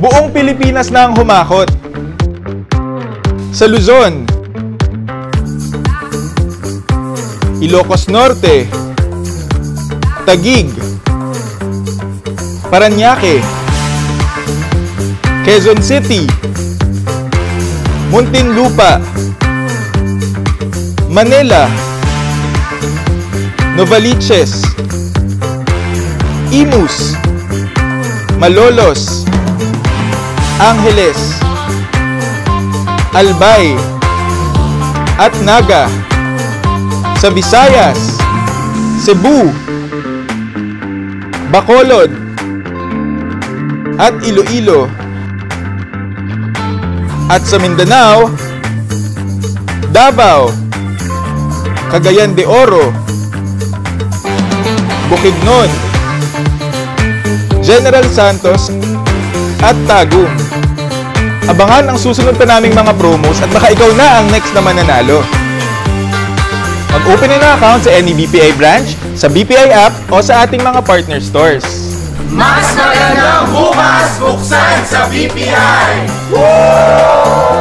Buong Pilipinas na ang humakot. Sa Luzon, Ilocos Norte, Taguig, Parañaque, Quezon City, Muntinlupa, Manila, Novaliches, Imus, Malolos, Angeles, Albay, at Naga. Sa Visayas, Cebu, Bacolod, at Iloilo. At sa Mindanao, Davao, Cagayan de Oro, Bukidnon, General Santos, at Tagum. Abangan ang susunod pa naming mga promos at baka ikaw na ang next na mananalo. Mag-open na account sa any BPI branch, sa BPI app o sa ating mga partner stores. Mas magandang bukas buksan sa BPI! Woo!